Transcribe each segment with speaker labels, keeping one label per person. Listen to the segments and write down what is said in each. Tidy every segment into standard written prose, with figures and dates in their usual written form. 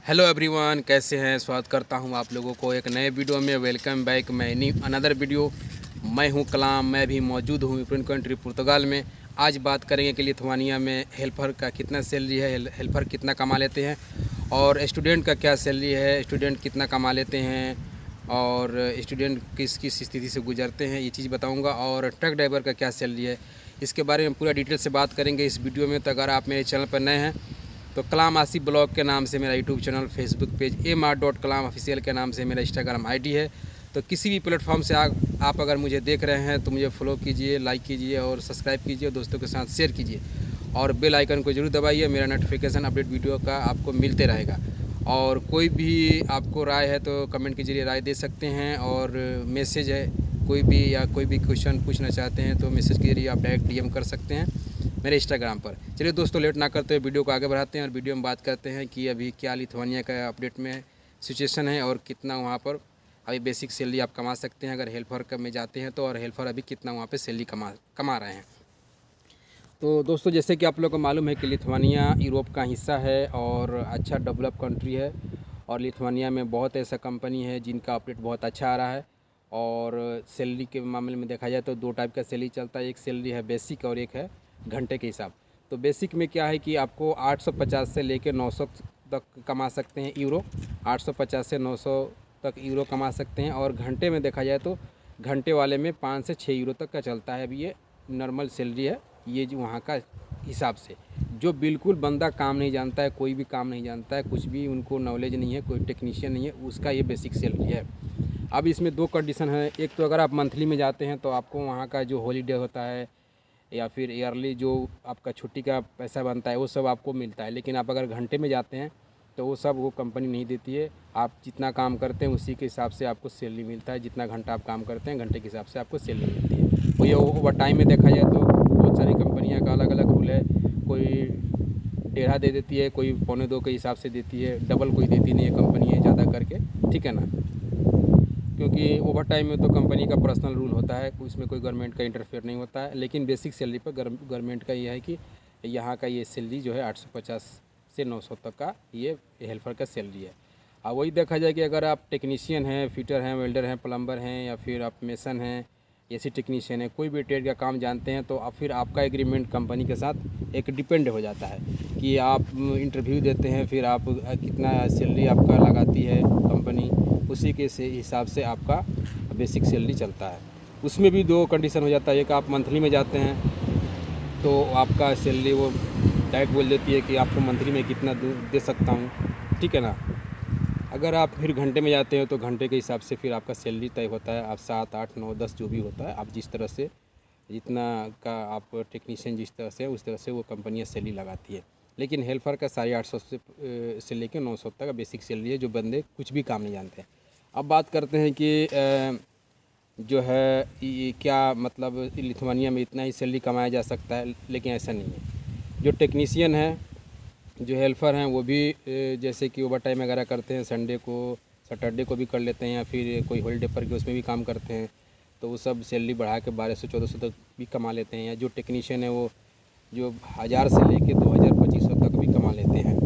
Speaker 1: Hello everyone, कैसे हैं। स्वागत करता हूं आप लोगों को एक नए वीडियो में। Welcome back my new another video. मैं हूं कलाम, मैं भी मौजूद हूं यूरोपियन कंट्री पुर्तगाल में। आज बात करेंगे कि लिथुआनिया में हेल्पर का कितना सैलरी है, हेल्पर कितना कमा लेते हैं, और स्टूडेंट का क्या सैलरी है, स्टूडेंट कितना कमा लेते हैं, और स्टूडेंट किस किस स्थिति से गुजरते हैं, ये चीज़ बताऊँगा। और ट्रक ड्राइवर का क्या सैलरी है, इसके बारे में पूरा डिटेल से बात करेंगे इस वीडियो में। तो अगर आप मेरे चैनल पर नए हैं तो कलाम आसिफ ब्लॉग के नाम से मेरा YouTube channel, Facebook page mr.kalam official के नाम से मेरा इंस्टाग्राम आईडी है। तो किसी भी प्लेटफॉर्म से आप अगर मुझे देख रहे हैं तो मुझे फॉलो कीजिए, लाइक कीजिए और सब्सक्राइब कीजिए, दोस्तों के साथ शेयर कीजिए और बेल आइकन को जरूर दबाइए। मेरा नोटिफिकेशन अपडेट वीडियो का आपको मिलते रहेगा। और कोई भी आपको राय है तो कमेंट के जरिए राय दे सकते हैं, और मैसेज है कोई भी, या कोई भी क्वेश्चन पूछना चाहते हैं तो मैसेज के जरिए आप डायरेक्ट डीएम कर सकते हैं मेरे इंस्टाग्राम पर। चलिए दोस्तों, लेट ना करते हुए वीडियो को आगे बढ़ाते हैं और वीडियो में बात करते हैं कि अभी क्या लिथुआनिया का अपडेट में सिचुएशन है और कितना वहाँ पर अभी बेसिक सैलरी आप कमा सकते हैं अगर हेल्पर में जाते हैं तो, और हेल्पर अभी कितना वहाँ पे सैलरी कमा रहे हैं। तो दोस्तों, जैसे कि आप लोग को मालूम है कि लिथुआनिया यूरोप का हिस्सा है और अच्छा डेवलप कंट्री है, और लिथुआनिया में बहुत ऐसा कंपनी है जिनका अपडेट बहुत अच्छा आ रहा है। और सैलरी के मामले में देखा जाए तो दो टाइप का सैलरी चलता है, एक सैलरी है बेसिक और एक है घंटे के हिसाब। तो बेसिक में क्या है कि आपको 850 से लेकर 900 तक कमा सकते हैं यूरो, 850 से 900 तक यूरो कमा सकते हैं। और घंटे में देखा जाए तो घंटे वाले में 5 से 6 यूरो तक का चलता है। अभी ये नॉर्मल सैलरी है ये जो वहाँ का हिसाब से। जो बिल्कुल बंदा काम नहीं जानता है, कोई भी काम नहीं जानता है, कुछ भी उनको नॉलेज नहीं है, कोई टेक्नीशियन नहीं है, उसका ये बेसिक सैलरी है। अब इसमें दो कंडीशन है। एक तो अगर आप मंथली में जाते हैं तो आपको वहाँ का जो हॉलीडे होता है या फिर ईयरली जो आपका छुट्टी का पैसा बनता है वो सब आपको मिलता है। लेकिन आप अगर घंटे में जाते हैं तो वो सब वो कंपनी नहीं देती है। आप जितना काम करते हैं उसी के हिसाब से आपको सैलरी मिलता है। जितना घंटा आप काम करते हैं घंटे के हिसाब से आपको सैलरी मिलती है। वो ये ओवर टाइम में देखा जाए तो बहुत सारी कंपनियां का अलग अलग रूल है। कोई 1.5 दे देती है, कोई 1.25 के हिसाब से देती है, डबल कोई देती नहीं है कंपनी है ज़्यादा करके, ठीक है ना। क्योंकि ओवर टाइम में तो कंपनी का पर्सनल रूल होता है, उसमें कोई गवर्नमेंट का इंटरफेयर नहीं होता है। लेकिन बेसिक सैलरी पर गवर्नमेंट का ये है कि यहाँ का ये सैलरी जो है 850 से 900 तक का ये हेल्पर का सैलरी है। और वही देखा जाए कि अगर आप टेक्नीशियन हैं, फिटर हैं, वेल्डर हैं, प्लम्बर हैं, या फिर आप मेसन हैं, एसी टेक्नीशियन है, कोई भी ट्रेड का काम जानते हैं तो फिर आपका एग्रीमेंट कंपनी के साथ एक डिपेंड हो जाता है कि आप इंटरव्यू देते हैं, फिर आप कितना सैलरी आपका लगाती है कंपनी, उसी के हिसाब से आपका बेसिक सैलरी चलता है। उसमें भी दो कंडीशन हो जाता है। एक आप मंथली में जाते हैं तो आपका सैलरी वो डायरेक्ट बोल देती है कि आपको मंथली में कितना दे सकता हूँ, ठीक है ना। अगर आप फिर घंटे में जाते हो तो घंटे के हिसाब से फिर आपका सैलरी तय होता है। आप 7, 8, 9, 10 जो भी होता है, आप जिस तरह से जितना का आप टेक्नीशियन जिस तरह से उस तरह से वो कंपनियाँ सैलरी लगाती है। लेकिन हेल्पर का 850 से लेकर 900 तक का बेसिक सैलरी है, जो बंदे कुछ भी काम नहीं जानते। अब बात करते हैं कि जो है ये क्या मतलब लिथुआनिया में इतना ही सैलरी कमाया जा सकता है, लेकिन ऐसा नहीं है। जो टेक्नीशियन है, जो हेल्पर हैं, वो भी जैसे कि ओवर टाइम वगैरह करते हैं, संडे को, सैटरडे को भी कर लेते हैं, या फिर कोई हॉलीडे पर के उसमें भी काम करते हैं, तो वो सब सैलरी बढ़ा के 1200-1400 तक भी कमा लेते हैं। या जो टेक्नीशियन है वो जो 1000 से लेके 2000-2500 तक भी कमा लेते हैं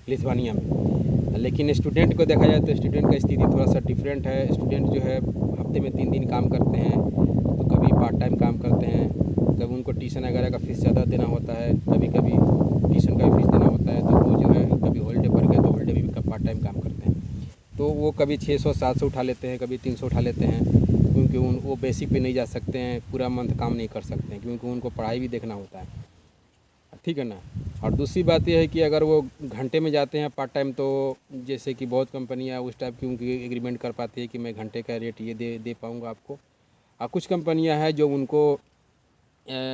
Speaker 1: लिथुआनिया में। लेकिन स्टूडेंट को देखा जाए तो स्टूडेंट का स्थिति थोड़ा सा डिफरेंट है। स्टूडेंट जो है हफ्ते में 3 दिन काम करते हैं, तो कभी पार्ट टाइम काम करते हैं, कभी उनको ट्यूशन वगैरह का फ़ीस ज़्यादा देना होता है, कभी कभी ट्यूशन का भी फीस देना होता है, तो वो जो है कभी हॉलीडे पर गए तो हॉलीडे में भी पार्ट टाइम काम करते हैं। तो वो कभी 600-700 उठा लेते हैं, कभी 300 उठा लेते हैं, क्योंकि वो बेसिक पे नहीं जा सकते हैं, पूरा मंथ काम नहीं कर सकते हैं, क्योंकि उनको पढ़ाई भी देखना होता है, ठीक है ना। और दूसरी बात यह है कि अगर वो घंटे में जाते हैं पार्ट टाइम, तो जैसे कि बहुत कंपनियां उस टाइप की उनकी एग्रीमेंट कर पाती है कि मैं घंटे का रेट ये दे पाऊँगा आपको। और कुछ कंपनियां हैं जो उनको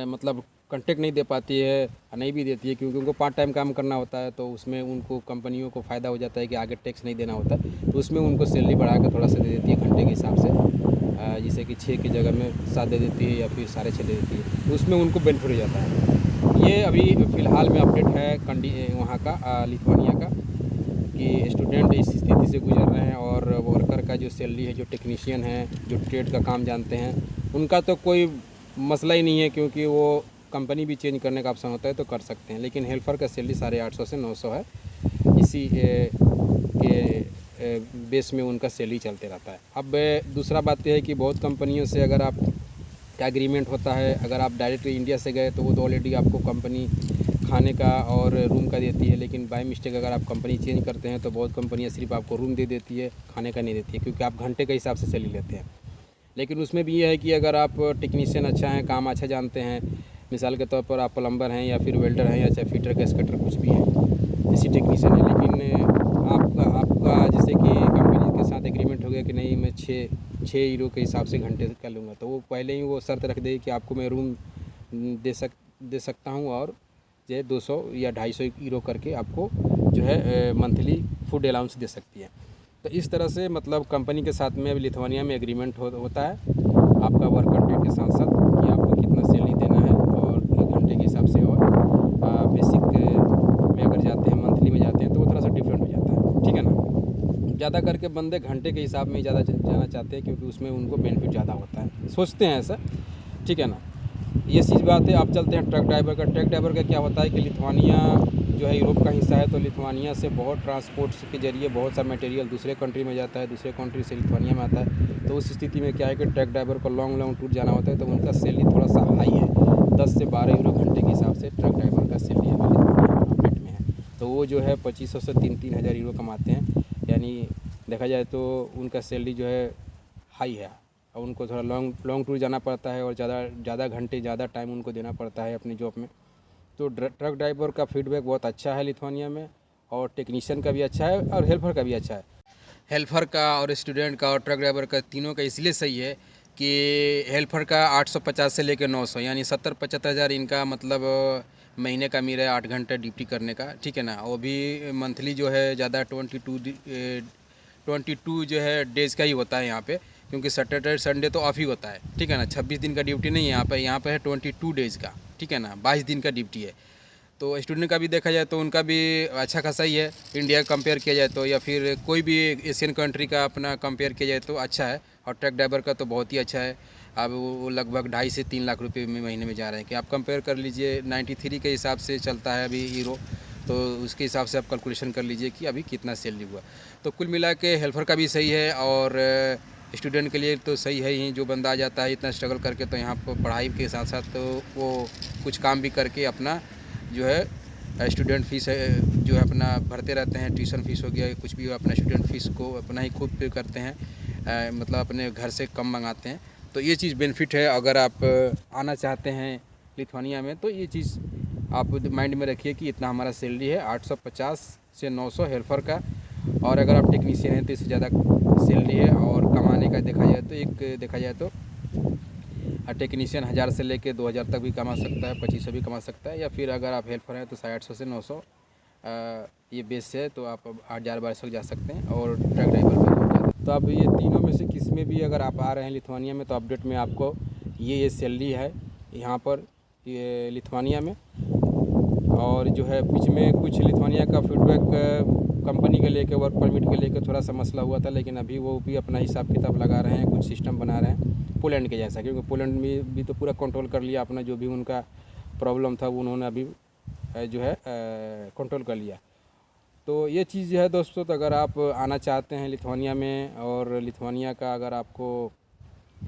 Speaker 1: मतलब कॉन्ट्रैक्ट नहीं दे पाती है, नहीं भी देती है, क्योंकि उनको पार्ट टाइम काम करना होता है। तो उसमें उनको कंपनियों को फ़ायदा हो जाता है कि आगे टैक्स नहीं देना होता, तो उसमें उनको सैलरी बढ़ा के थोड़ा सा दे देती है घंटे के हिसाब से। जैसे कि 6 की जगह में 7 दे देती है, या फिर 6.5 दे देती है, तो उसमें उनको बेनिफिट हो जाता है। ये अभी फ़िलहाल में अपडेट है वहाँ का लिथुआनिया का, कि स्टूडेंट इस स्थिति से गुजर रहे हैं, और वर्कर का जो सैलरी है, जो टेक्नीशियन है, जो ट्रेड का काम जानते हैं, उनका तो कोई मसला ही नहीं है, क्योंकि वो कंपनी भी चेंज करने का ऑप्शन होता है तो कर सकते हैं। लेकिन हेल्पर का सैलरी 850 से 900 है, इसी के बेस में उनका सैलरी चलते रहता है। अब दूसरा बात यह है कि बहुत कंपनियों से अगर आप का एग्रीमेंट होता है, अगर आप डायरेक्ट इंडिया से गए तो वो तो ऑलरेडी आपको कंपनी खाने का और रूम का देती है, लेकिन बाय मिस्टेक अगर आप कंपनी चेंज करते हैं तो बहुत कंपनियां सिर्फ आपको रूम दे देती है, खाने का नहीं देती है, क्योंकि आप घंटे के हिसाब से सैलरी लेते हैं। लेकिन उसमें भी ये है कि अगर आप टेक्नीशियन अच्छा हैं, काम अच्छा जानते हैं, मिसाल के तौर पर आप प्लम्बर हैं या फिर वेल्डर हैं या चाहे फिटर कैसकटर कुछ भी हैं, इसी टेक्नीशियन है, लेकिन आपका जैसे कि कंपनी के साथ एग्रीमेंट हो गया कि नहीं मैं 6 यूरो के हिसाब से घंटे कर लूँगा, तो वो पहले ही वो शर्त रख देगी कि आपको मैं रूम दे सकता हूँ और जो है 200 या 250 यूरो करके आपको जो है मंथली फूड अलाउंस दे सकती है। तो इस तरह से मतलब कंपनी के साथ में अभी लिथुआनिया में एग्रीमेंट होता है आपका वर्क कॉन्ट्रैक्ट के साथ साथ कि आपको कितना सैलरी देना है और एक घंटे के हिसाब से, और बेसिक में अगर जाते हैं मंथली में जाते हैं तो वो थोड़ा सा डिफरेंट हो जाता है, ठीक है ना। ज़्यादा करके बंदे घंटे के हिसाब में ही ज़्यादा जाना चाहते हैं क्योंकि उसमें उनको बेनिफिट ज़्यादा होता है, सोचते हैं ऐसा, ठीक है ना। ये चीज़ बात है। आप चलते हैं ट्रक ड्राइवर का। ट्रक ड्राइवर का क्या होता है कि लिथुआनिया जो है यूरोप का हिस्सा है, तो लिथुआनिया से बहुत ट्रांसपोर्ट के जरिए बहुत सा मटेरियल दूसरे कंट्री में जाता है, दूसरे कंट्री से लिथुआनिया में आता है। तो उस स्थिति में क्या है कि ट्रक ड्राइवर को लॉन्ग टूर जाना होता है, तो उनका सैलरी थोड़ा सा हाई है, 10 से 12 यूरो घंटे के हिसाब से ट्रक ड्राइवर का सैलरी अभी लिथुआनिया मार्केट में है। तो वो जो है 2500 से 3-3 हज़ार यूरो कमाते हैं, यानी देखा जाए तो उनका सैलरी जो है हाई है, और उनको थोड़ा लॉन्ग टूर जाना पड़ता है और ज़्यादा घंटे ज़्यादा टाइम उनको देना पड़ता है अपनी जॉब में। तो ट्रक ड्राइवर का फीडबैक बहुत अच्छा है लिथुआनिया में, और टेक्नीशियन का भी अच्छा है और हेल्पर का भी अच्छा है। हेल्पर का और स्टूडेंट का और ट्रक ड्राइवर का तीनों का इसलिए सही है कि हेल्पर का 850 से लेकर 900 यानी 70-75 हज़ार इनका मतलब महीने का मिल रहा है 8 घंटे ड्यूटी करने का, ठीक है ना। वो भी मंथली जो है ज़्यादा 22 जो है डेज़ का ही होता है यहाँ पे, क्योंकि सैटरडे संडे तो ऑफ ही होता है, ठीक है ना। 26 दिन का ड्यूटी नहीं है यहाँ पे है 22 डेज़ का, ठीक है ना, 22 दिन का ड्यूटी है। तो स्टूडेंट का भी देखा जाए तो उनका भी अच्छा खासा ही है, इंडिया का कंपेयर किया जाए तो, या फिर कोई भी एशियन कंट्री का अपना कंपेयर किया जाए तो अच्छा है। और ट्रक ड्राइवर का तो बहुत ही अच्छा है। अब वो लगभग 2.5 से 3 लाख रुपए में महीने में जा रहे हैं कि आप कंपेयर कर लीजिए, 93 के हिसाब से चलता है अभी हीरो, तो उसके हिसाब से आप कैलकुलेशन कर लीजिए कि अभी कितना सैलरी हुआ। तो कुल मिला के हेल्पर का भी सही है और स्टूडेंट के लिए तो सही है ही। जो बंदा आ जाता है इतना स्ट्रगल करके, तो यहाँ पर पढ़ाई के साथ साथ तो वो कुछ काम भी करके अपना जो है स्टूडेंट फीस जो है अपना भरते रहते हैं, ट्यूशन फीस हो गया कुछ भी हो, अपना स्टूडेंट फीस को अपना ही खुद पे करते हैं, मतलब अपने घर से कम मंगाते हैं। तो ये चीज़ बेनिफिट है। अगर आप आना चाहते हैं लिथुआनिया में तो ये चीज़ आप माइंड में रखिए कि इतना हमारा सैलरी है 850 से 900 हेल्पर का, और अगर आप टेक्नीशियन हैं तो इससे ज़्यादा सैलरी है। और कमाने का देखा जाए तो टेक्नीशियन 1000 से लेके 2000 तक भी कमा सकता है, 2500 भी कमा सकता है, या फिर अगर आप हेल्पर हैं तो 850 से 900 ये बेस है, तो आप 8000-1200 तक जा सकते हैं। और ट्रक ड्राइवर का बहुत ज़्यादा। तो अब ये तीनों में से किस में भी अगर आप आ रहे हैं लिथुआनिया में, तो अपडेट में आपको ये सैलरी है यहाँ पर ये लिथुआनिया में। और जो है बीच में कुछ लिथुआनिया का फीडबैक कंपनी के लेके, वर्क परमिट के लेके थोड़ा सा मसला हुआ था, लेकिन अभी वो भी अपना हिसाब किताब लगा रहे हैं, कुछ सिस्टम बना रहे हैं पोलैंड के जैसा, क्योंकि पोलैंड में भी तो पूरा कंट्रोल कर लिया अपना, जो भी उनका प्रॉब्लम था उन्होंने अभी जो है कंट्रोल कर लिया। तो ये चीज़ है दोस्तों। तो अगर आप आना चाहते हैं लिथुआनिया में, और लिथुआनिया का अगर आपको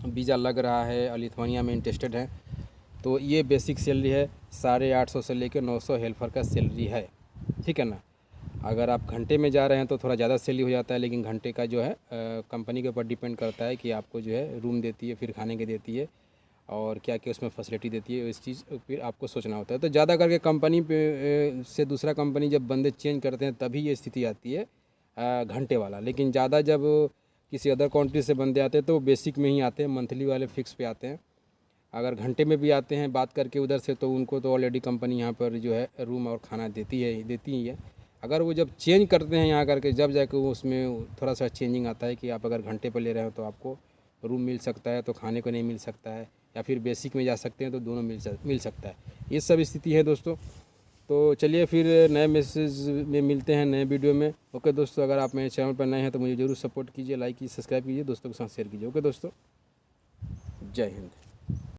Speaker 1: वीज़ा लग रहा है और लिथुआनिया में इंटरेस्टेड है, तो ये बेसिक सैलरी है 850 से लेकर 900 हेल्पर का सैलरी है, ठीक है ना। अगर आप घंटे में जा रहे हैं तो थोड़ा ज़्यादा सैलरी हो जाता है, लेकिन घंटे का जो है कंपनी के ऊपर डिपेंड करता है कि आपको जो है रूम देती है, फिर खाने के देती है, और क्या क्या उसमें फैसिलिटी देती है, इस चीज़ फिर आपको सोचना होता है। तो ज़्यादा करके कंपनी पे से दूसरा कंपनी जब बंदे चेंज करते हैं तभी ये स्थिति आती है घंटे वाला। लेकिन ज़्यादा जब किसी अदर कंट्री से बंदे आते हैं तो बेसिक में ही आते हैं, मंथली वाले फिक्स पे आते हैं। अगर घंटे में भी आते हैं बात करके उधर से, तो उनको तो ऑलरेडी कंपनी यहाँ पर जो है रूम और खाना देती ही है। अगर वो जब चेंज करते हैं यहाँ करके, जब जाकर उसमें थोड़ा सा चेंजिंग आता है कि आप अगर घंटे पर ले रहे हो तो आपको रूम मिल सकता है, तो खाने को नहीं मिल सकता है, या फिर बेसिक में जा सकते हैं तो दोनों मिल सकता है। ये सब स्थिति है दोस्तों। तो चलिए फिर नए मैसेज में मिलते हैं, नए वीडियो में। ओके दोस्तों, अगर आप मेरे चैनल पर नए हैं तो मुझे ज़रूर सपोर्ट कीजिए, लाइक कीजिए, सब्सक्राइब कीजिए, दोस्तों के साथ शेयर कीजिए। ओके दोस्तों, जय हिंद।